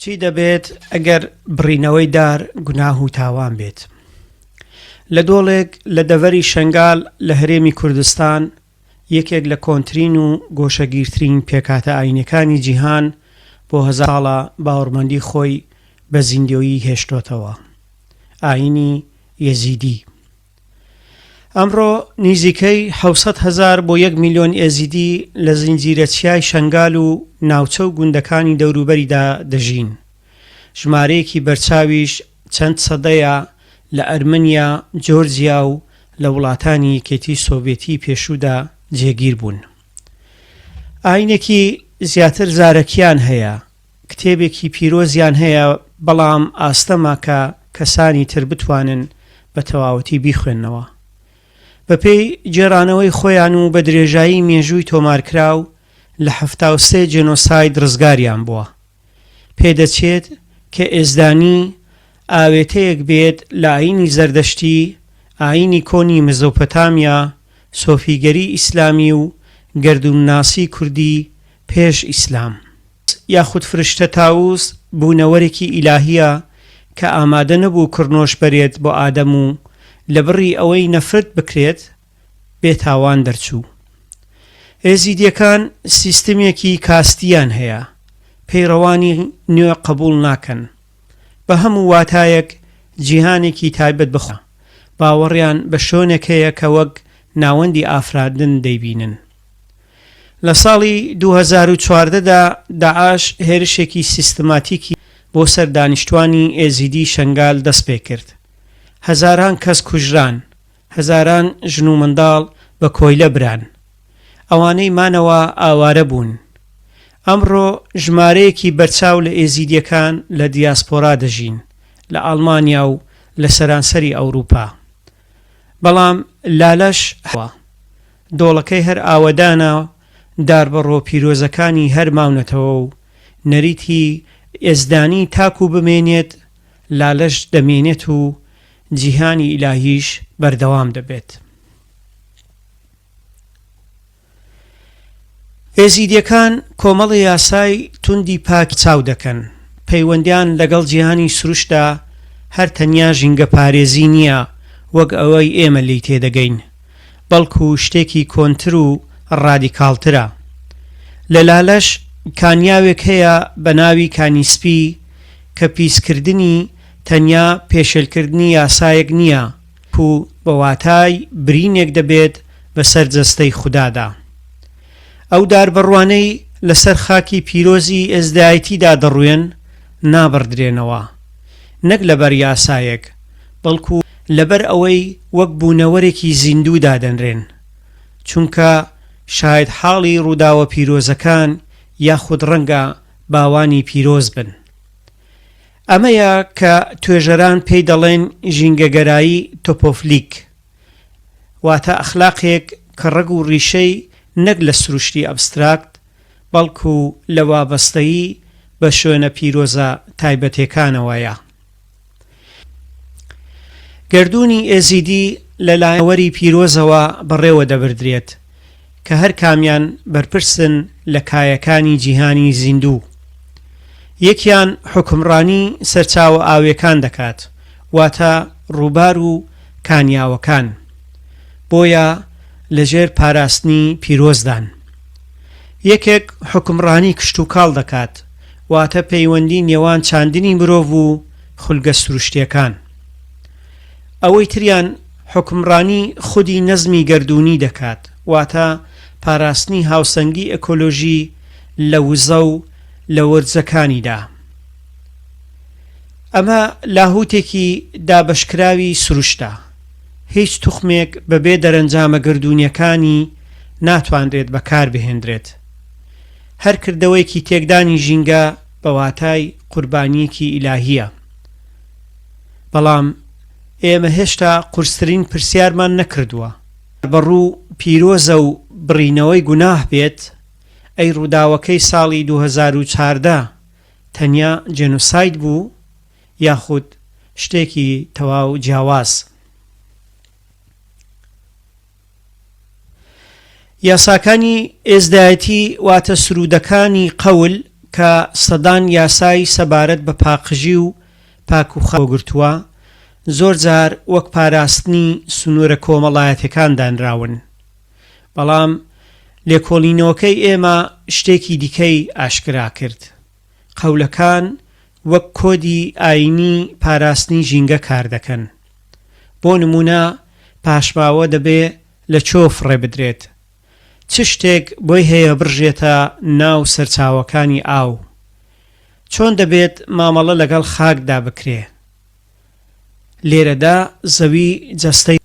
چی دەبێت ئەگەر بڕینەوەی دار گوناه و تاوان بێت؟ لە دۆڵێک لە دەڤەری شەنگال لە هەرێمی کوردستان یەکێک لە کۆنترین و گۆشەگیرترین پێکاتە ئاینەکانی جیهان بۆ هەزار ساڵە باوەڕمەندی خۆی بە زیندەوەیی هێشتۆتەوە، ئاینی یەزیدی. ئەمڕۆ نزیکەی 700,000 بۆ 1 ملیۆن ئێزیدی لە زنجیرەچیای شەنگال و ناوچە و گوندەکانی دەوروبەریدا دەژین. ژمارەیەکی بەرچاویش چەند سەدەیە لە ئەرمەنیا، جۆرجیا و لە وڵاتانی یەکێتی سۆڤێتی پێشوودا جێگیر بوون. ئاینێکی زیاتر زارەکیان هەیە، کتێبێکی پیرۆزیان هەیە، بەڵام ئاستەما کە کەسانی تر بتوانن بە تەواوەتی بیخوێننەوە. بەپێی جێرانەوەی خۆیان و بە درێژایی مێژووی تۆمارکراو لە 73 جێنۆساید ڕزگاریان بووە. پێدەچێت کە ئێزدانی ئاوێتەیەک بێت لە ئاینی زەردەشتی، ئاینی کۆنی مزۆپۆتامیا، سۆفیگەری ئیسلامی و گەردوونناسی کوردی پێش ئیسلام. یاخود فریشتە تاووس بوونەوەرێکی ئیلاهیە کە ئامادە نەبوو کڕنۆش بەرێت بۆ ئادەم و لە بڕی ئەوەی نەفرت بکرێت بێتاوان دەرچوو. ئێزیدیەکان سیستەمێکی کاستیان هەیە، پەیڕەوانی نوێ قبول ناکەن، بە هەموو واتایەک جیهانێکی تایبەت بخوا، باوەڕیان بە شۆنێک هەیە کە وەک ناوەندی ئافرادن دەیبینن. لە ساڵی 2014دا داعش هێرشێکی سیستماتیکی بۆ سەر دانیشتوانی ئێزیدی شەنگال دەست پێ کرد. هەزاران کەس کوژران، هەزاران ژن و منداڵ بە کۆیلە بران، ئەوانەی مانەوە ئاوارە بوون. ئەمڕۆ ژمارەیەکی بەرچاو لە ئێزیدیەکان لە دیاسپۆرا دەژین، لە ئەڵمانیا و لە سەرانسەری ئەوروپا. بەڵام لالەش هەوە، دۆڵەکەی هەر ئاوەدانە داربەڕۆ پیرۆزەکانی هەر ماونەتەوە و نەریتی ئێزدانی تاکو بمێنێت، لالەش دەمێنێت و جیهانی ئیلاهیش بەردەوام دەبێت. ئێزیدیەکان کۆمەڵی یاسای توندی پاک چاو دەکەن، پەیوەندیان لەگەڵ جیهانی سروشدا هەر تەنیا ژینگە پارێزی نییە وەک ئەوەی ئێمە لی تێدەگەین، بەڵکو شتێکی کۆنتر و ڕادیکاڵترە. لە لالەش کانیاوێک هەیە بە ناوی کانیسپی کە پیسکردنی تەنیا پێشێلکردنی یاسایەک نییە و بە واتای برینێک دەبێت بەسەر جەستەی خوددادا. ئەو داربەڕوانەی لەسەر خاکی پیرۆزی ئێزدایەتیدا دەڕوێن نابڕدرێنەوە، نەک لەبەر یاسایەک، بەڵکو لەبەر ئەوەی وەک بوونەوەرێکی زیندوو دادەنرێن، چونکە شاید حاڵی ڕووداوە پیرۆزەکان یاخود ڕەنگە باوانی پیرۆز بن. ئەمەیە کە توێژەران پێی دەڵێن ژینگەگەرایی تۆپۆفلیک، واتە ئەخلاقێک کە ڕەگ و ڕیشەی نەک لە سروشتی ئەبستراکت، بەڵکو لە وابەستەیی بە شوێنە پیرۆزە تایبەتەکانەوەیە. گەردوونی ئێزیدی لە لایەوەری پیرۆزەوە بەڕێوە دەبردرێت کە هەر کامیان بەرپرسن لە کایەکانی جیهانی زیندوو. یەکیان حکمڕانی سەرچاوە ئاویەکان دەکات، واتە ڕووبار و کانیاوەکان، بۆیە لەژێر پاراستنی پیرۆزدان. یەکێک حکمڕانی کشت و کاڵ دەکات، واتە پەیوەندی نێوان چاندنی مرۆڤ و خولگە سروشتیەکان. ئەوەی تریان حکمڕانی خودی نەزمی گەردوونی دەکات، واتە پاراستنی هاوسەنگی ئەکۆلۆژی لە وزە و لە وەرزەکانیدا. ئەمە لاهوتێکی دابەشکراوی سروشتە، هیچ توخمێک بەبێ دەرەنجامە گردوونیەکانی ناتوانرێت بەکار بهێنرێت. هەر کردەوەیکی تێکدانی ژینگە بە واتای قوربانیەکی ئیلاهیە. بەڵام ئێمە هێشتا قورسترین پرسیارمان نەکردووە، بەڕوو پیرۆزە و بڕینەوەی گوناه بێت، ئەی ڕووداوەکەی ساڵی 2014 تەنیا جێنۆساید بوو یاخود شتێکی تەواو جیاواز؟ یاساکانی ئێزدایەتی واتە سرودەکانی قەول کە سەدان یاسای سەبارەت بە پاقژی و پاک و خاوەگرتووە زۆر جار وەک پاراستنی سنوورە کۆمەڵایەتەکان دانراون، بەڵام لێکۆڵینەوەکەی ئێمە شتێکی دیکەی ئاشکرا کرد. قەولەکان وەک کۆدی ئاینی پاراستنی ژینگە کار دەکەن. بۆ نمونە پاشماوە دەبێ لە چۆ فڕێ بدرێت، چ شتێک بۆی هەیە بڕژێتە ناو سەرچاوەکانی ئاو، چۆن دەبێت مامەڵە لەگەڵ خاکدا بکرێ. لێرەدا زەوی جەستەی،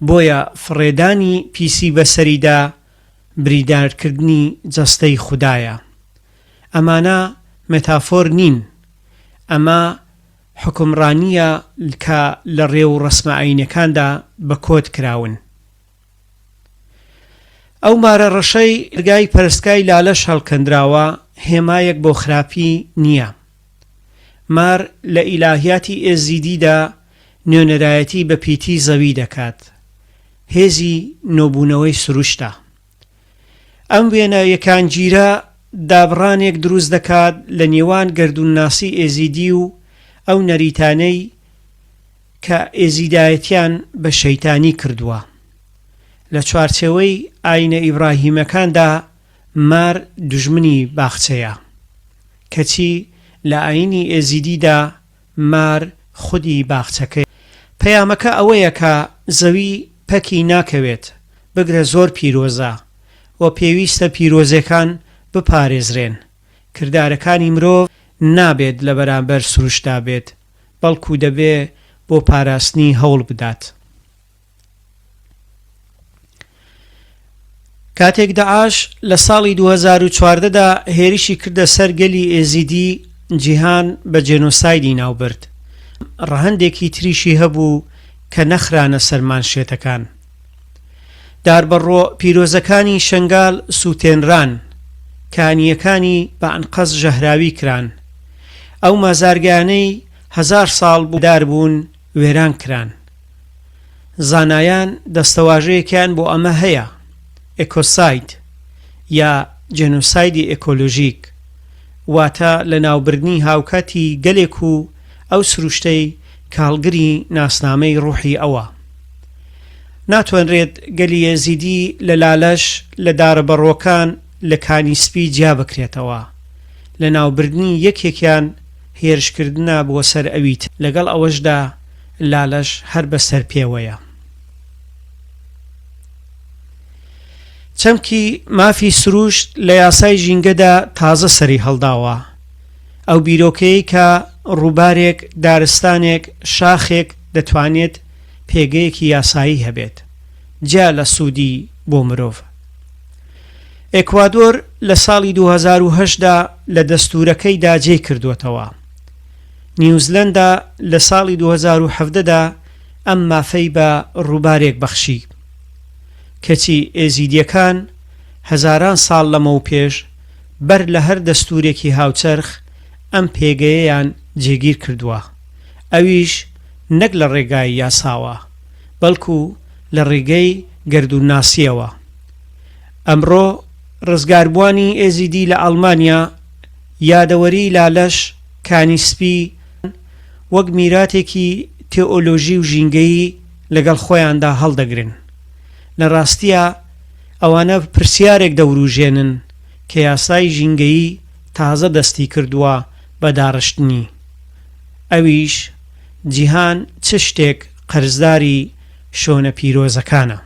بۆیە فڕێدانی پیسی بەسەریدا بریدارکردنی جەستەی خودایە. ئەمانە مێتافۆر نین، ئەمە حکمڕانیە کە لە ڕێو ڕەسمە ئاینەکاندا بە کۆد کراون. ئەو مارە ڕەشەی ئەرگای پەرستگای لالەش هەڵکەندراوە هێمایەک بۆ خراپی نییە. مار لە ئیلاهیاتی ئێزیدیدا نوێنەرایەتی بە پیتی زەوی دەکات، هێزی نۆبوونەوەی سروشتە. ئەم وێنە یەکانگیرە دابڕانێک دروست دەکات لە نێوان گەردوونناسی ئێزیدی و ئەو نەریتانەی کە ئێزیدایەتیان بە شەیتانی کردووە. لە چوارچێوەی ئاینە ئیبراهیمەکاندا مار دوژمنی باخچەیە، کەچی لە ئاینی ئێزیدیدا مار خودی باخچەکەی. پەیامەکە ئەوەیە کە زەوی پەکی ناکەوێت بگرە زۆر پیرۆزە و پێویستە پیرۆزەکان بپارێزرێن. کردارەکانی مرۆڤ نابێت لە بەرامبەر سروشتا بێت، بەڵکو دەبێ بۆ پاراستنی هەوڵ بدات. کاتێک داعش لە ساڵی 2014دا هێرشی کردە سەر گەلی ئێزیدی، جیهان بە جێنۆسایدی ناوبرد. ڕەهەندێکی تریشی هەبوو کە نەخرانە سەرمانشێتەکان. داربەڕۆ پیرۆزەکانی شنگال سووتێنران، کانیەکانی بە ئەنقەز ژەهراوی کران. ئەو مازارگانەی 1000 ساڵ بوودار بوون وێران کران. زانایان دەستەواژەیەکیان بۆ ئەمە هەیە، ئێکۆساید یا جێنۆسایدی ئێکۆلۆژیک، واتە لە ناوبردنی هاوکاتی گەلێک و ئەو سروشتەی کاڵگری ناسنامەی ڕوحی ئەوە. ناتوانرێت گەلی ئێزیدی لە لالەش لە دارەبەڕۆکان لە کانیسپی جیا بکرێتەوە. لە ناوبردنی یەکێکیان هێرشکردنە بۆ سەر ئەویت، لەگەڵ ئەوەشدا لالەش هەر بەسەر پێوەیە. چەمکی مافی سروشت لە یاسای ژینگەدا تازە سەری هەڵداوە. ئەو بیرۆکەیە کە ڕووبارێک، دارستانێک، شاخێک دەتوانێت پێگەیەکی یاسایی هەبێت، جا لە سوودی بۆ مرۆڤ. ئێکوادۆر لە ساڵی 2008دا لە دەستورەکەیدا جێ کردوێتەوە. نیوزلەندا لە ساڵی 2017دا ئەم مافەی بە ڕووبارێک بەخشی، کەچی ئێزیدیەکان هەزاران ساڵ لەمەو پێش بەر لە هەر دەستورێکی هاوچەرخ ئەم پێگەیەیان جێگیر کردووە، ئەویش نەک لە ڕێگای یاساوە، بەڵکو لە ڕێگەی گەردوونناسیەوە. ئەمڕۆ ڕزگاربوانی ئێزیدی لە ئەڵمانیا یادەوەری لالەش کانیسپی وەک میراتێکی تێئۆلۆژی و ژینگەیی لەگەڵ خۆیاندا هەڵدەگرن. لە ڕاستیە ئەوانە پرسیارێک دەوروژێنن کە یاسای ژینگەیی تازە دەستی کردووە بە داڕشتنی. ئەویش جیهان چ شتێک قەرزداری شۆنە پیرۆزەکانە.